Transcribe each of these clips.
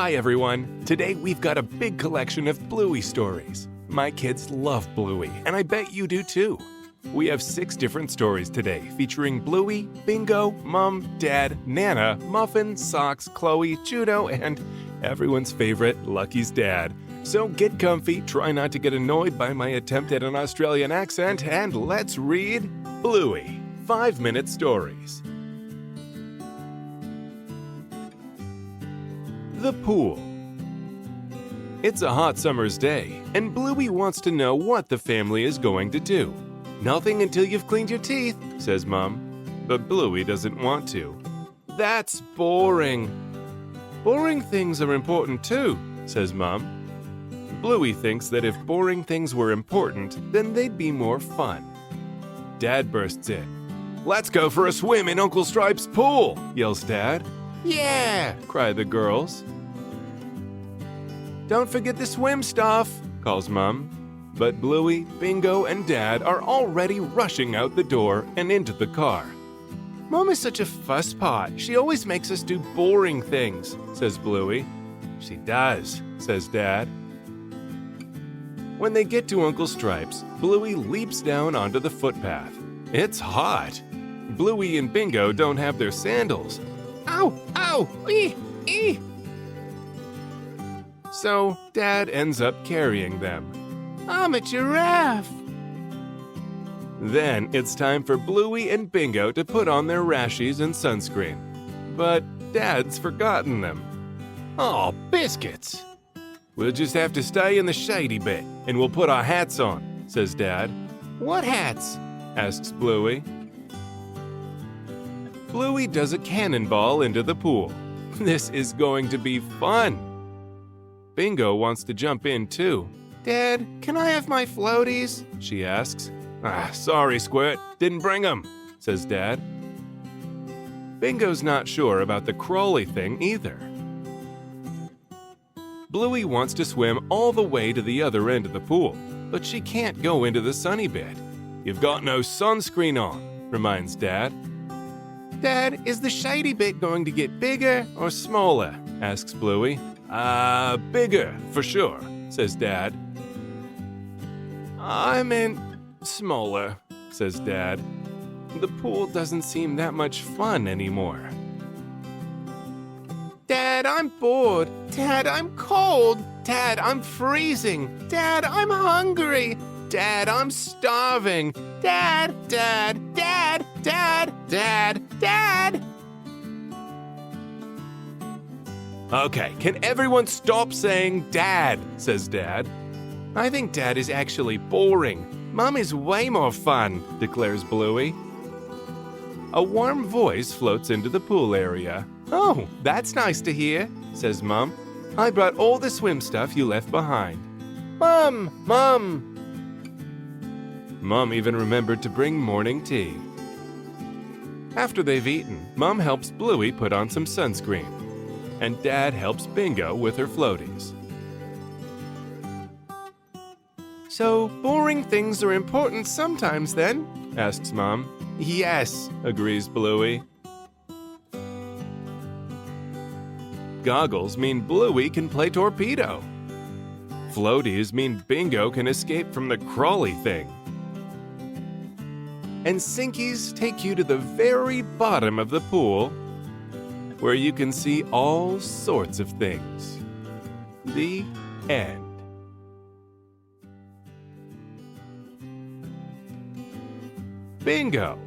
Hi everyone! Today we've got a big collection of Bluey stories. My kids love Bluey, and I bet you do too. We have 6 different stories today featuring Bluey, Bingo, Mom, Dad, Nana, Muffin, Socks, Chloe, Judo, and everyone's favorite, Lucky's dad. So get comfy, try not to get annoyed by my attempt at an Australian accent, and let's read Bluey, 5-minute stories. The pool. It's a hot summer's day, and Bluey wants to know what the family is going to do. Nothing until you've cleaned your teeth, says Mom. But Bluey doesn't want to. That's boring. Boring things are important too, says Mom. Bluey thinks that if boring things were important, then they'd be more fun. Dad bursts in. Let's go for a swim in Uncle Stripe's pool, yells Dad. Yeah, cry the girls. Don't forget the swim stuff, calls Mom. But Bluey, Bingo, and Dad are already rushing out the door and into the car. Mom is such a fusspot. She always makes us do boring things, says Bluey. She does, says Dad. When they get to Uncle Stripe's, Bluey leaps down onto the footpath. It's hot. Bluey and Bingo don't have their sandals. Ow! Ow! Ee! So, Dad ends up carrying them. I'm a giraffe! Then it's time for Bluey and Bingo to put on their rashies and sunscreen. But Dad's forgotten them. Aw, biscuits! We'll just have to stay in the shady bit, and we'll put our hats on, says Dad. What hats? Asks Bluey. Bluey does a cannonball into the pool. This is going to be fun. Bingo wants to jump in too. Dad, can I have my floaties? She asks. Sorry, Squirt, didn't bring them, says Dad. Bingo's not sure about the crawly thing either. Bluey wants to swim all the way to the other end of the pool, but she can't go into the sunny bit. You've got no sunscreen on, reminds Dad. Dad, is the shady bit going to get bigger or smaller? Asks Bluey. Bigger, for sure, says Dad. I meant smaller, says Dad. The pool doesn't seem that much fun anymore. Dad, I'm bored. Dad, I'm cold. Dad, I'm freezing. Dad, I'm hungry. Dad, I'm starving. Dad, Dad, Dad, Dad, Dad, Dad. Okay, can everyone stop saying Dad, says Dad. I think Dad is actually boring. Mom is way more fun, declares Bluey. A warm voice floats into the pool area. Oh, that's nice to hear, says Mom. I brought all the swim stuff you left behind. Mom! Mom! Mom even remembered to bring morning tea. After they've eaten, Mom helps Bluey put on some sunscreen, and Dad helps Bingo with her floaties. So, boring things are important sometimes then? Asks Mom. Yes, agrees Bluey. Goggles mean Bluey can play torpedo. Floaties mean Bingo can escape from the crawly thing. And Sinkies take you to the very bottom of the pool, where you can see all sorts of things. The end. Bingo!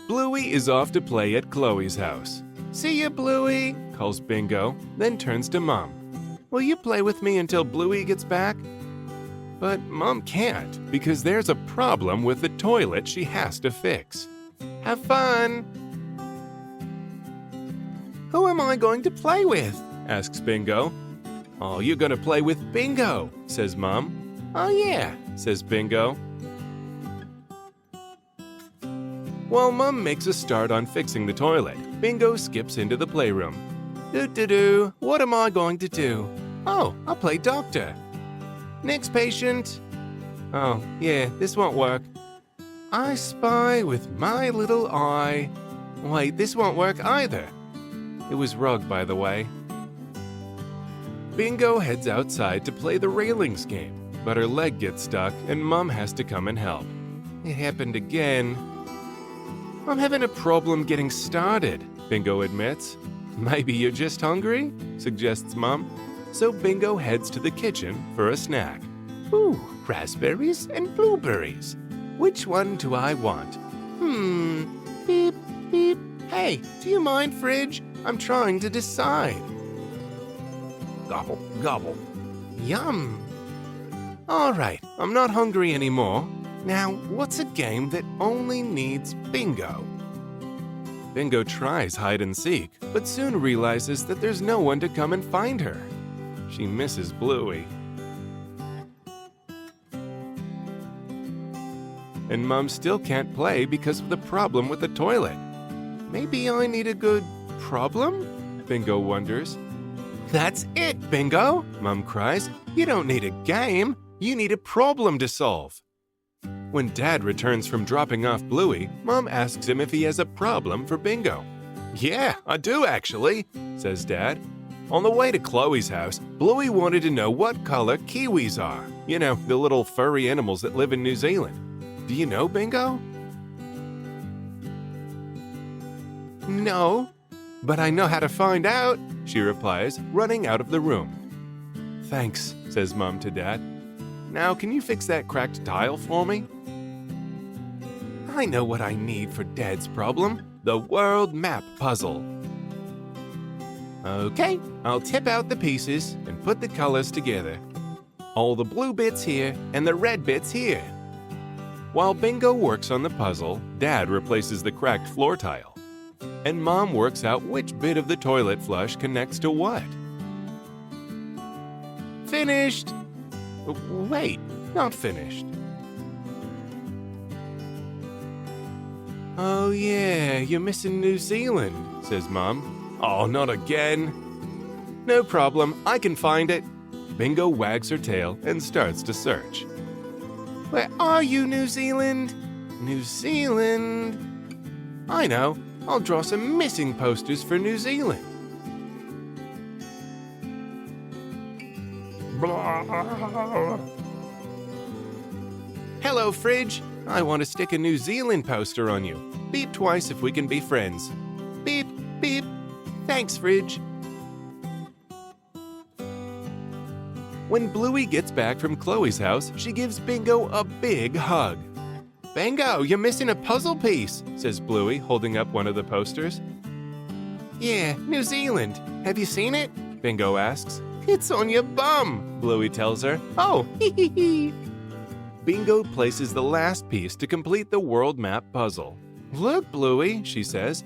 Bluey is off to play at Chloe's house. See ya, Bluey, calls Bingo, then turns to Mom. Will you play with me until Bluey gets back? But Mom can't, because there's a problem with the toilet she has to fix. Have fun! Who am I going to play with? Asks Bingo. Oh, you're gonna play with Bingo, says Mom. Oh yeah, says Bingo. While Mom makes a start on fixing the toilet, Bingo skips into the playroom. Do-do-do, what am I going to do? Oh, I'll play doctor. Next patient. Oh, yeah, this won't work. I spy with my little eye. Wait, this won't work either. It was rug, by the way. Bingo heads outside to play the railings game, but her leg gets stuck and Mom has to come and help. It happened again. I'm having a problem getting started, Bingo admits. Maybe you're just hungry, suggests Mom. So Bingo heads to the kitchen for a snack. Ooh, raspberries and blueberries. Which one do I want? Beep, beep. Hey, do you mind, Fridge? I'm trying to decide. Gobble, gobble. Yum. All right, I'm not hungry anymore. Now, what's a game that only needs Bingo? Bingo tries hide and seek, but soon realizes that there's no one to come and find her. She misses Bluey. And Mom still can't play because of the problem with the toilet. Maybe I need a good problem? Bingo wonders. That's it, Bingo, Mom cries. You don't need a game. You need a problem to solve. When Dad returns from dropping off Bluey, Mom asks him if he has a problem for Bingo. Yeah, I do actually, says Dad. On the way to Chloe's house, Bluey wanted to know what color kiwis are. You know, the little furry animals that live in New Zealand. Do you know, Bingo? No, but I know how to find out, she replies, running out of the room. Thanks, says Mom to Dad. Now, can you fix that cracked tile for me? I know what I need for Dad's problem, the world map puzzle. Okay, I'll tip out the pieces and put the colors together. All the blue bits here and the red bits here. While Bingo works on the puzzle, Dad replaces the cracked floor tile. And Mom works out which bit of the toilet flush connects to what. Finished! Wait, not finished. Oh yeah, you're missing New Zealand, says Mom. Oh, not again. No problem, I can find it. Bingo wags her tail and starts to search. Where are you, New Zealand? New Zealand? I know, I'll draw some missing posters for New Zealand. Hello, Fridge. I want to stick a New Zealand poster on you. Beep twice if we can be friends. Beep, beep. Thanks, Fridge. When Bluey gets back from Chloe's house, she gives Bingo a big hug. Bingo, you're missing a puzzle piece, says Bluey, holding up one of the posters. Yeah, New Zealand. Have you seen it? Bingo asks. It's on your bum, Bluey tells her. Oh, hee hee hee. Bingo places the last piece to complete the world map puzzle. Look, Bluey, she says.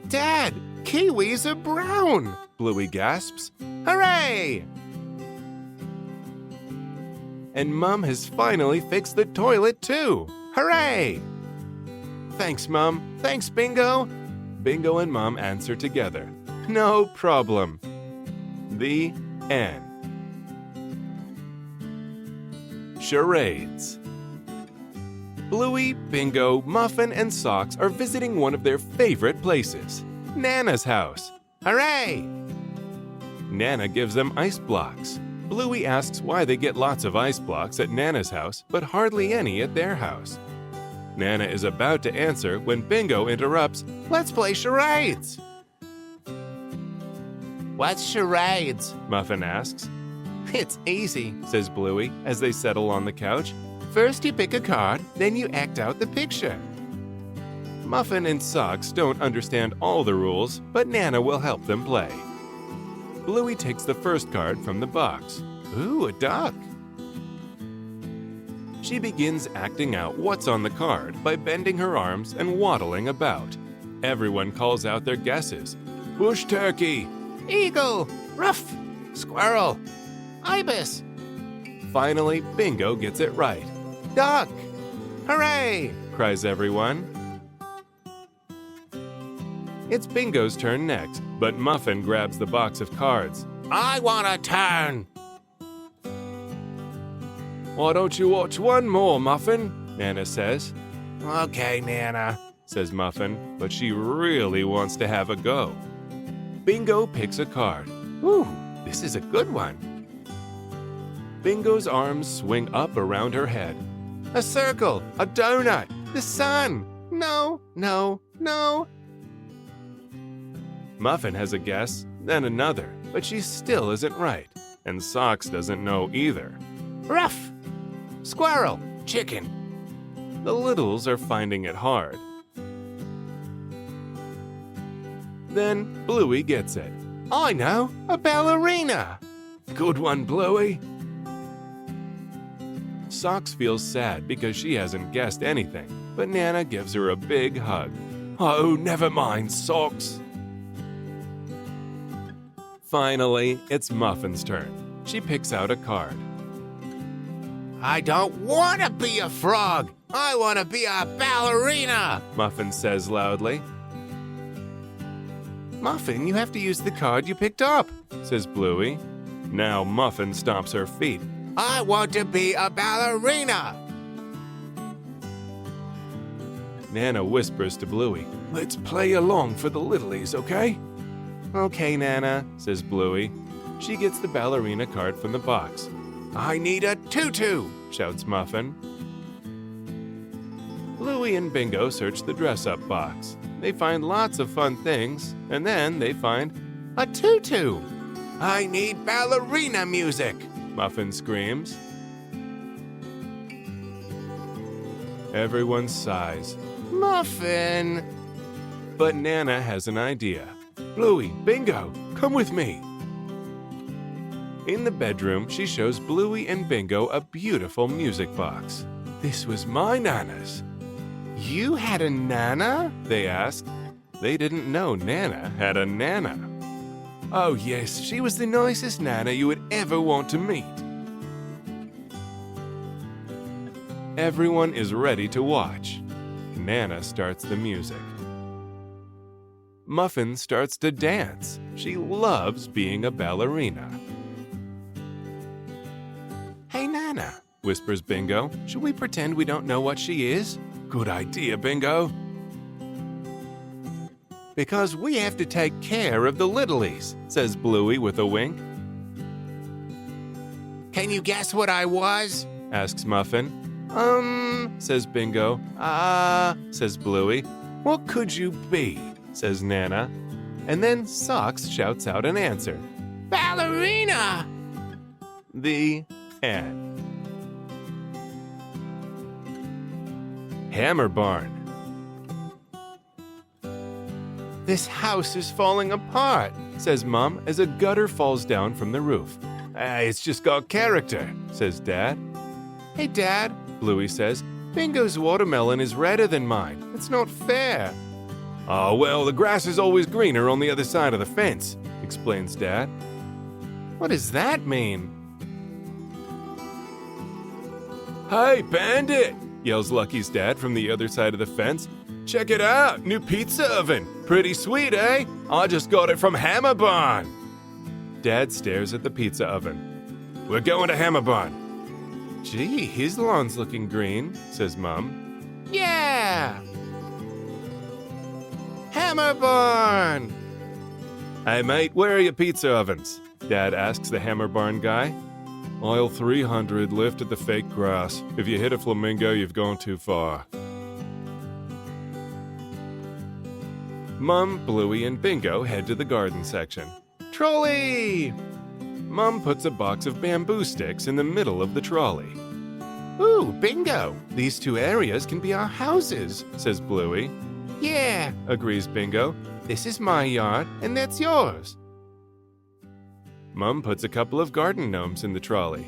Dad, kiwis are brown, Bluey gasps. Hooray! And Mom has finally fixed the toilet too. Hooray! Thanks, Mom. Thanks, Bingo. Bingo and Mom answer together. No problem. The end. Charades. Bluey, Bingo, Muffin, and Socks are visiting one of their favorite places, Nana's house. Hooray! Nana gives them ice blocks. Bluey asks why they get lots of ice blocks at Nana's house, but hardly any at their house. Nana is about to answer when Bingo interrupts, Let's play charades! What's charades? Muffin asks. It's easy, says Bluey as they settle on the couch. First you pick a card, then you act out the picture. Muffin and Socks don't understand all the rules, but Nana will help them play. Bluey takes the first card from the box. Ooh, a duck! She begins acting out what's on the card by bending her arms and waddling about. Everyone calls out their guesses. Bush turkey, eagle, ruff, squirrel, ibis. Finally, Bingo gets it right. Duck! Hooray! Cries everyone. It's Bingo's turn next, but Muffin grabs the box of cards. I want a turn! Why don't you watch one more, Muffin? Nana says. Okay, Nana, says Muffin, but she really wants to have a go. Bingo picks a card. Ooh, this is a good one. Bingo's arms swing up around her head. A circle, a donut, the sun. No, no, no. Muffin has a guess, then another, but she still isn't right. And Socks doesn't know either. Ruff! Squirrel! Chicken! The littles are finding it hard. Then Bluey gets it. I know! A ballerina! Good one, Bluey! Socks feels sad because she hasn't guessed anything, but Nana gives her a big hug. Oh, never mind, Socks! Finally, it's Muffin's turn. She picks out a card. I don't want to be a frog! I want to be a ballerina! Muffin says loudly. Muffin, you have to use the card you picked up, says Bluey. Now Muffin stomps her feet. I want to be a ballerina! Nana whispers to Bluey. Let's play along for the littlies, okay? Okay, Nana, says Bluey. She gets the ballerina card from the box. I need a tutu, shouts Muffin. Bluey and Bingo search the dress-up box. They find lots of fun things, and then they find a tutu. I need ballerina music, Muffin screams. Everyone sighs. Muffin! But Nana has an idea. Bluey, Bingo, come with me. In the bedroom, she shows Bluey and Bingo a beautiful music box. This was my Nana's. You had a Nana? They asked. They didn't know Nana had a Nana. Oh yes, she was the nicest Nana you would ever want to meet. Everyone is ready to watch. Nana starts the music. Muffin starts to dance. She loves being a ballerina. Hey, Nana, whispers Bingo. Should we pretend we don't know what she is? Good idea, Bingo. Because we have to take care of the littlies, says Bluey with a wink. Can you guess what I was? Asks Muffin. Says Bingo. Says Bluey. What could you be? Says Nana. And then Socks shouts out an answer. Ballerina! The end. Hammerbarn. This house is falling apart, says Mom as a gutter falls down from the roof. It's just got character, says Dad. Hey, Dad, Bluey says, Bingo's watermelon is redder than mine. It's not fair. Oh, well, the grass is always greener on the other side of the fence, explains Dad. What does that mean? Hey, Bandit, yells Lucky's dad from the other side of the fence. Check it out, new pizza oven. Pretty sweet, eh? I just got it from Hammerbarn. Dad stares at the pizza oven. We're going to Hammerbarn. Gee, his lawn's looking green, says Mom. Yeah! Hammerbarn! Hey, mate, where are your pizza ovens? Dad asks the Hammerbarn guy. Aisle 300, left at the fake grass. If you hit a flamingo, you've gone too far. Mum, Bluey, and Bingo head to the garden section. Trolley! Mum puts a box of bamboo sticks in the middle of the trolley. Ooh, Bingo! These two areas can be our houses, says Bluey. Yeah, agrees Bingo. This is my yard, and that's yours. Mum puts a couple of garden gnomes in the trolley.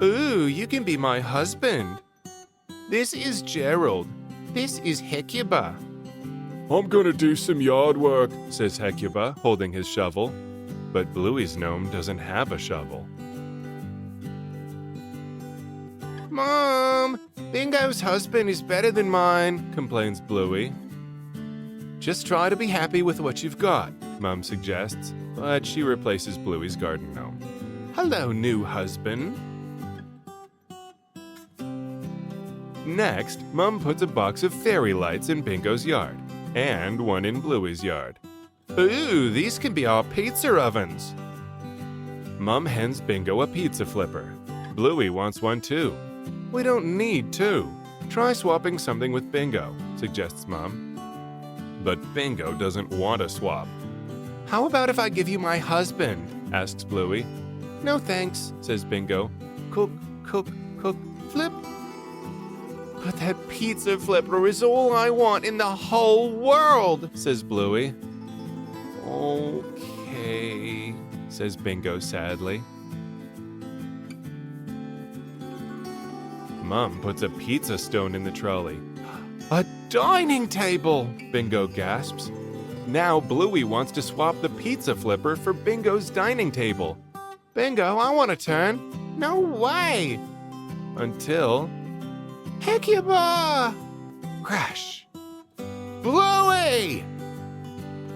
Ooh, you can be my husband. This is Gerald. This is Hecuba. I'm gonna do some yard work, says Hecuba, holding his shovel. But Bluey's gnome doesn't have a shovel. Mom, Bingo's husband is better than mine, complains Bluey. Just try to be happy with what you've got, Mum suggests, but she replaces Bluey's garden gnome. Hello, new husband. Next, Mum puts a box of fairy lights in Bingo's yard, and one in Bluey's yard. Ooh, these can be our pizza ovens. Mom hands Bingo a pizza flipper. Bluey wants one too. We don't need two. Try swapping something with Bingo, suggests Mom. But Bingo doesn't want to swap. How about if I give you my husband? Asks Bluey. No thanks, says Bingo. Cook, cook, cook, flip. But that pizza flipper is all I want in the whole world, says Bluey. Okay, says Bingo sadly. Mom puts a pizza stone in the trolley. A dining table, Bingo gasps. Now Bluey wants to swap the pizza flipper for Bingo's dining table. Bingo, I want a turn. No way! Until... Hecuba! Crash! Bluey!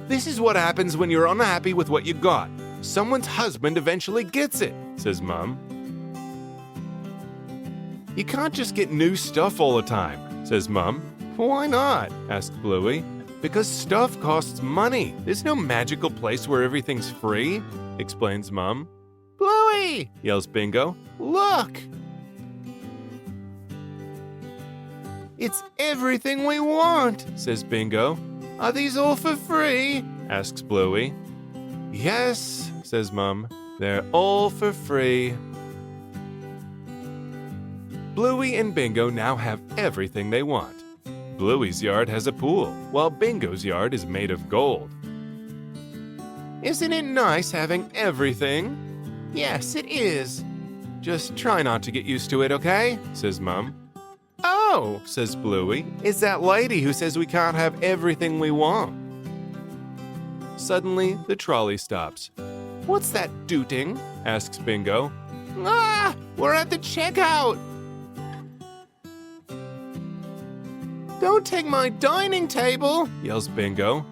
This is what happens when you're unhappy with what you got. Someone's husband eventually gets it, says Mom. You can't just get new stuff all the time, says Mom. Why not? Asks Bluey. Because stuff costs money. There's no magical place where everything's free, explains Mom. Bluey! Yells Bingo. Look! It's everything we want, says Bingo. Are these all for free? Asks Bluey. Yes, says Mom. They're all for free. Bluey and Bingo now have everything they want. Bluey's yard has a pool, while Bingo's yard is made of gold. Isn't it nice having everything? Yes, it is. Just try not to get used to it, okay? Says Mom. Oh, says Bluey, it's that lady who says we can't have everything we want. Suddenly, the trolley stops. What's that dooting? Asks Bingo. Ah, we're at the checkout. Don't take my dining table, yells Bingo.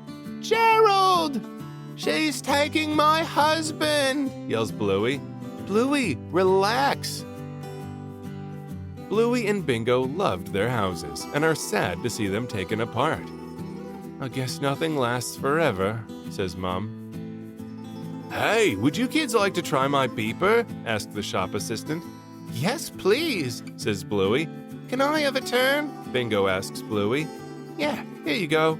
Gerald! She's taking my husband, yells Bluey. Bluey, relax. Bluey and Bingo loved their houses and are sad to see them taken apart. I guess nothing lasts forever, says Mom. Hey, would you kids like to try my beeper? Asked the shop assistant. Yes, please, says Bluey. Can I have a turn? Bingo asks Bluey. Yeah, here you go.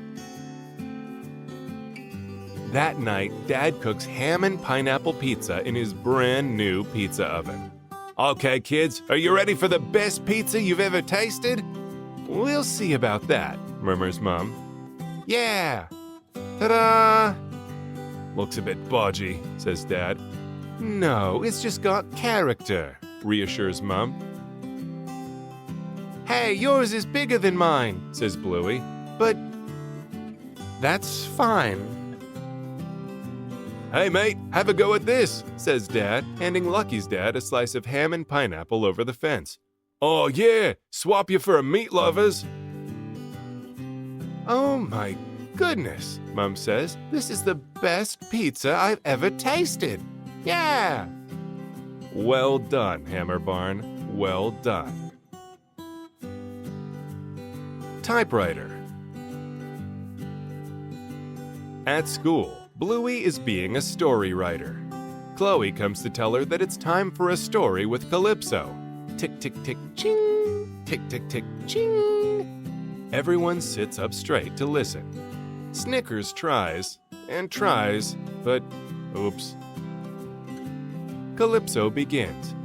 That night, Dad cooks ham and pineapple pizza in his brand new pizza oven. Okay, kids, are you ready for the best pizza you've ever tasted? We'll see about that, murmurs Mom. Yeah! Ta-da! Looks a bit bodgy, says Dad. No, it's just got character, reassures Mom. Hey, yours is bigger than mine, says Bluey. But that's fine. Hey, mate, have a go at this, says Dad, handing Lucky's dad a slice of ham and pineapple over the fence. Oh, yeah, swap you for a meat lovers. Oh, my goodness, Mom says. This is the best pizza I've ever tasted. Yeah! Well done, Hammerbarn. Well done. Typewriter. At school, Bluey is being a story writer. Chloe comes to tell her that it's time for a story with Calypso. Tick, tick, tick, ching! Tick, tick, tick, ching! Everyone sits up straight to listen. Snickers tries and tries, but oops. Calypso begins.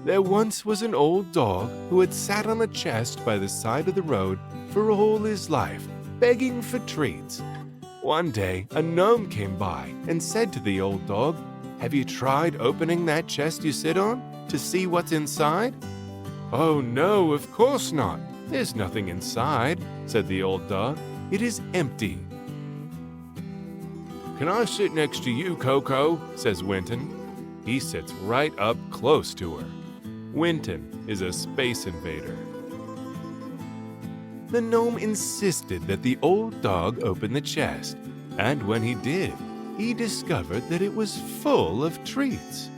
There once was an old dog who had sat on a chest by the side of the road for all his life, begging for treats. One day, a gnome came by and said to the old dog, "Have you tried opening that chest you sit on to see what's inside?" "Oh no, of course not. There's nothing inside," said the old dog. "It is empty." "Can I sit next to you, Coco?" says Winton. He sits right up close to her. Winton is a space invader. The gnome insisted that the old dog open the chest, and when he did, he discovered that it was full of treats.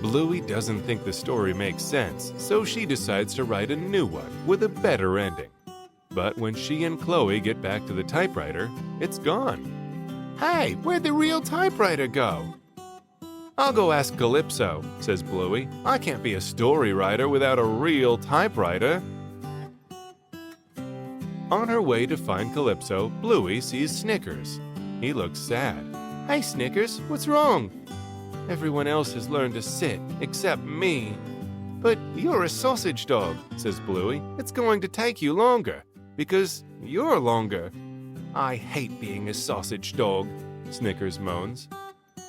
Bluey doesn't think the story makes sense, so she decides to write a new one with a better ending. But when she and Chloe get back to the typewriter, it's gone. Hey, where'd the real typewriter go? I'll go ask Calypso, says Bluey. I can't be a story writer without a real typewriter. On her way to find Calypso, Bluey sees Snickers. He looks sad. Hey, Snickers, what's wrong? Everyone else has learned to sit, except me. But you're a sausage dog, says Bluey. It's going to take you longer, because you're longer. I hate being a sausage dog, Snickers moans.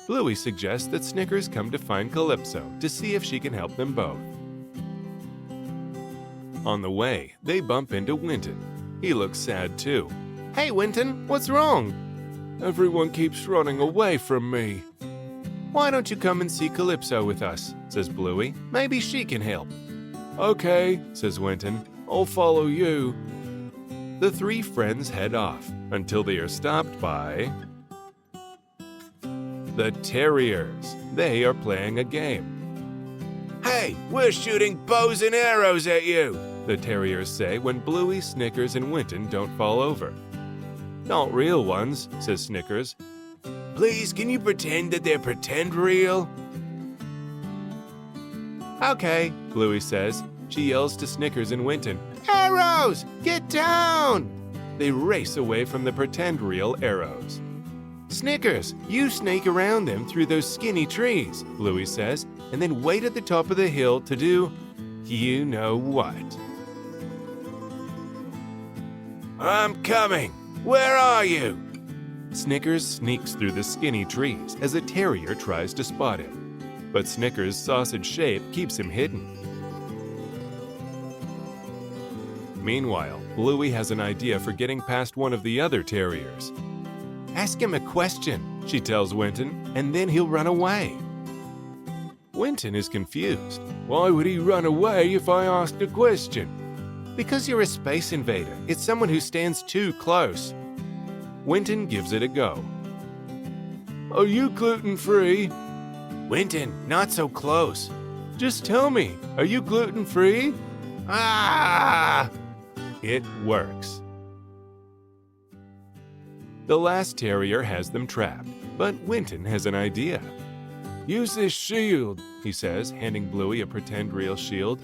Bluey suggests that Snickers come to find Calypso to see if she can help them both. On the way, they bump into Winton. He looks sad too. Hey, Winton, what's wrong? Everyone keeps running away from me. Why don't you come and see Calypso with us, says Bluey. Maybe she can help. Okay, says Winton. I'll follow you. The three friends head off until they are stopped by the Terriers. They are playing a game. Hey, we're shooting bows and arrows at you, the Terriers say when Bluey, Snickers, and Winton don't fall over. Not real ones, says Snickers. Please, can you pretend that they're pretend real? Okay, Bluey says. She yells to Snickers and Winton, Arrows! Get down! They race away from the pretend real arrows. Snickers, you snake around them through those skinny trees, Bluey says, and then wait at the top of the hill to do you know what. I'm coming! Where are you? Snickers sneaks through the skinny trees as a terrier tries to spot him. But Snickers' sausage shape keeps him hidden. Meanwhile, Bluey has an idea for getting past one of the other terriers. Ask him a question, she tells Winton, and then he'll run away. Winton is confused. Why would he run away if I asked a question? Because you're a space invader. It's someone who stands too close. Winton gives it a go. Are you gluten-free? Winton, not so close. Just tell me, are you gluten-free? Ah! It works. The last terrier has them trapped, but Winton has an idea. Use this shield, he says, handing Bluey a pretend real shield.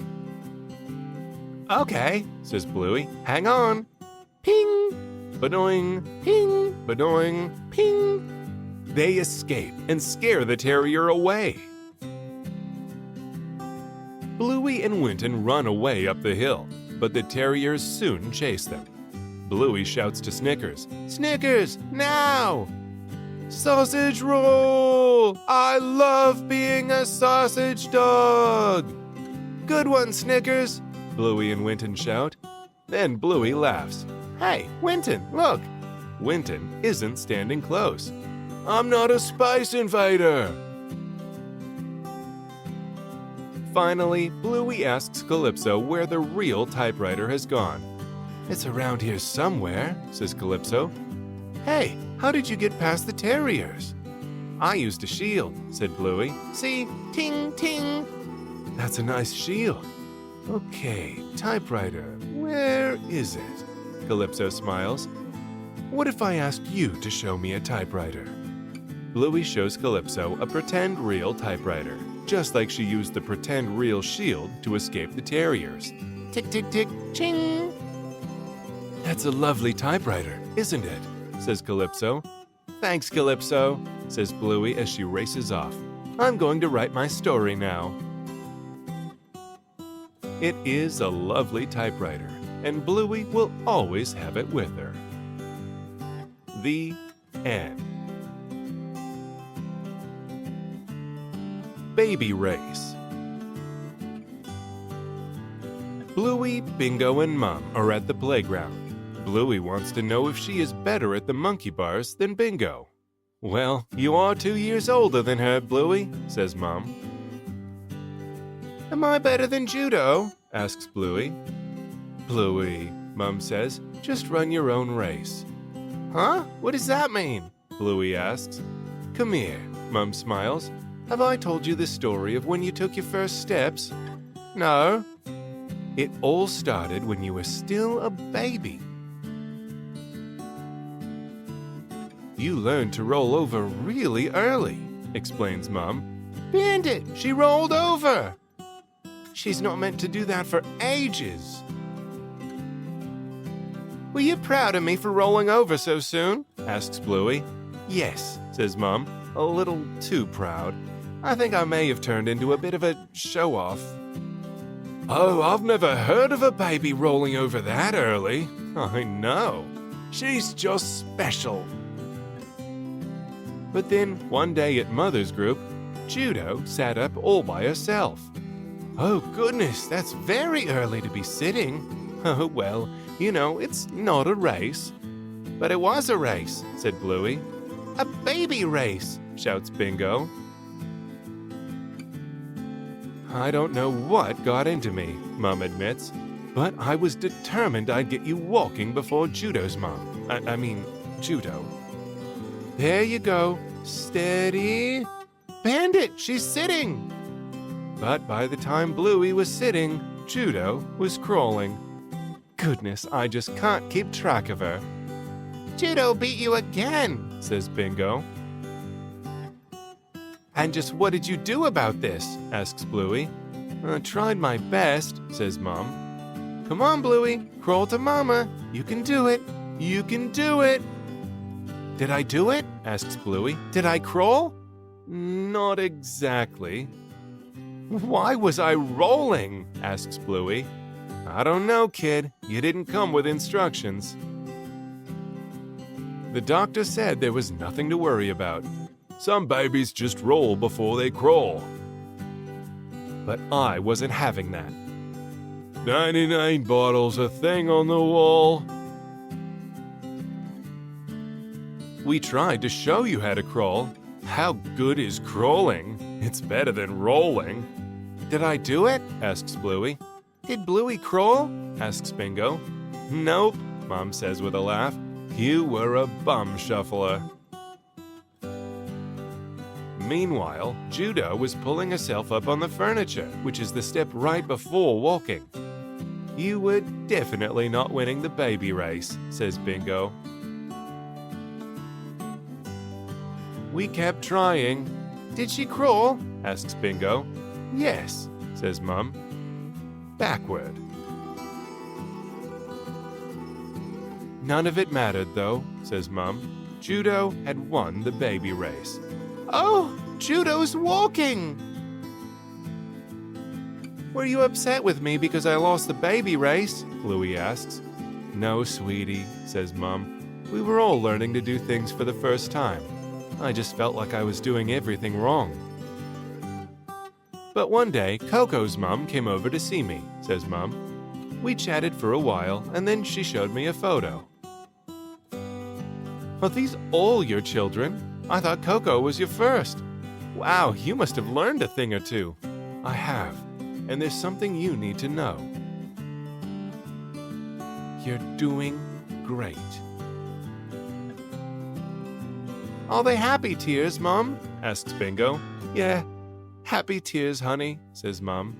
Okay, says Bluey. Hang on. Ping! Badoing! Ping! Badoing! Ping! They escape and scare the terrier away. Bluey and Winton run away up the hill, but the terriers soon chase them. Bluey shouts to Snickers, Snickers, now! Sausage roll! I love being a sausage dog! Good one, Snickers! Bluey and Winton shout. Then Bluey laughs. Hey, Winton, look! Winton isn't standing close. I'm not a space invader! Finally, Bluey asks Calypso where the real typewriter has gone. It's around here somewhere, says Calypso. Hey, how did you get past the terriers? I used a shield, said Bluey. See, ting, ting. That's a nice shield. Okay, typewriter, where is it? Calypso smiles. What if I asked you to show me a typewriter? Bluey shows Calypso a pretend real typewriter, just like she used the pretend real shield to escape the terriers. Tick, tick, tick, ching! That's a lovely typewriter, isn't it? Says Calypso. Thanks, Calypso, says Bluey as she races off. I'm going to write my story now. It is a lovely typewriter, and Bluey will always have it with her. The end. Baby race. Bluey, Bingo, and Mom are at the playground. Bluey wants to know if she is better at the monkey bars than Bingo. Well, you are 2 years older than her, Bluey, says Mom. Am I better than judo? Asks Bluey. Bluey, Mom says, just run your own race. Huh? What does that mean? Bluey asks. Come here, Mom smiles. Have I told you the story of when you took your first steps? No. It all started when you were still a baby, You learned to roll over really early, explains Mom. Bandit, she rolled over! She's not meant to do that for ages. Were you proud of me for rolling over so soon? Asks Bluey. Yes, says Mom, a little too proud. I think I may have turned into a bit of a show-off. Oh, I've never heard of a baby rolling over that early. I know. She's just special. But then, one day at Mother's group, Judo sat up all by herself. Oh goodness, that's very early to be sitting. Oh well, you know, it's not a race. But it was a race, said Bluey. A baby race, shouts Bingo. I don't know what got into me, Mom admits, but I was determined I'd get you walking before Judo's mom. I mean, Judo. There you go. Steady. Bandit, she's sitting. But by the time Bluey was sitting, Judo was crawling. Goodness, I just can't keep track of her. Judo beat you again, says Bingo. And just what did you do about this? Asks Bluey. I tried my best, says Mom. Come on, Bluey, crawl to Mama. You can do it. You can do it. Did I do it? Asks Bluey. Did I crawl? Not exactly. Why was I rolling? Asks Bluey. I don't know, kid. You didn't come with instructions. The doctor said there was nothing to worry about. Some babies just roll before they crawl. But I wasn't having that. 99 bottles, a thing on the wall. We tried to show you how to crawl. How good is crawling? It's better than rolling. Did I do it? Asks Bluey. Did Bluey crawl? Asks Bingo. Nope, Mom says with a laugh. You were a bum shuffler. Meanwhile, Judo was pulling herself up on the furniture, which is the step right before walking. You were definitely not winning the baby race, says Bingo. We kept trying. Did she crawl? Asks Bingo. Yes, says Mum. Backward. None of it mattered, though, says Mum. Judo had won the baby race. Oh, Judo's walking! Were you upset with me because I lost the baby race? Bluey asks. No, sweetie, says Mum. We were all learning to do things for the first time. I just felt like I was doing everything wrong. But one day, Coco's mom came over to see me, says Mum. We chatted for a while, and then she showed me a photo. Are these all your children? I thought Coco was your first. Wow, you must have learned a thing or two. I have, and there's something you need to know. You're doing great. Are they happy tears, Mom? Asks Bingo. Yeah, happy tears, honey, says Mom.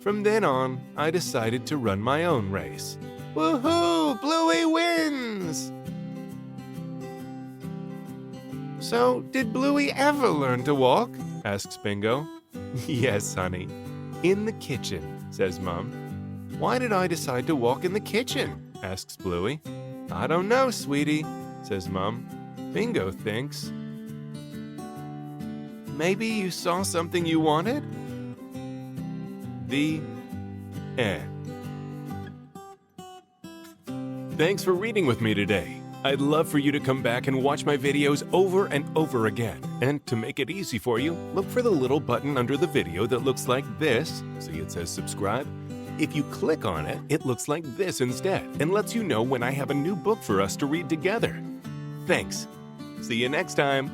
From then on, I decided to run my own race. Woohoo! Bluey wins! So, did Bluey ever learn to walk? Asks Bingo. Yes, honey. In the kitchen, says Mom. Why did I decide to walk in the kitchen? Asks Bluey. I don't know, sweetie, says Mom. Bingo thinks. Maybe you saw something you wanted? The end. Thanks for reading with me today. I'd love for you to come back and watch my videos over and over again. And to make it easy for you, look for the little button under the video that looks like this. See, it says subscribe. If you click on it, it looks like this instead and lets you know when I have a new book for us to read together. Thanks. See you next time.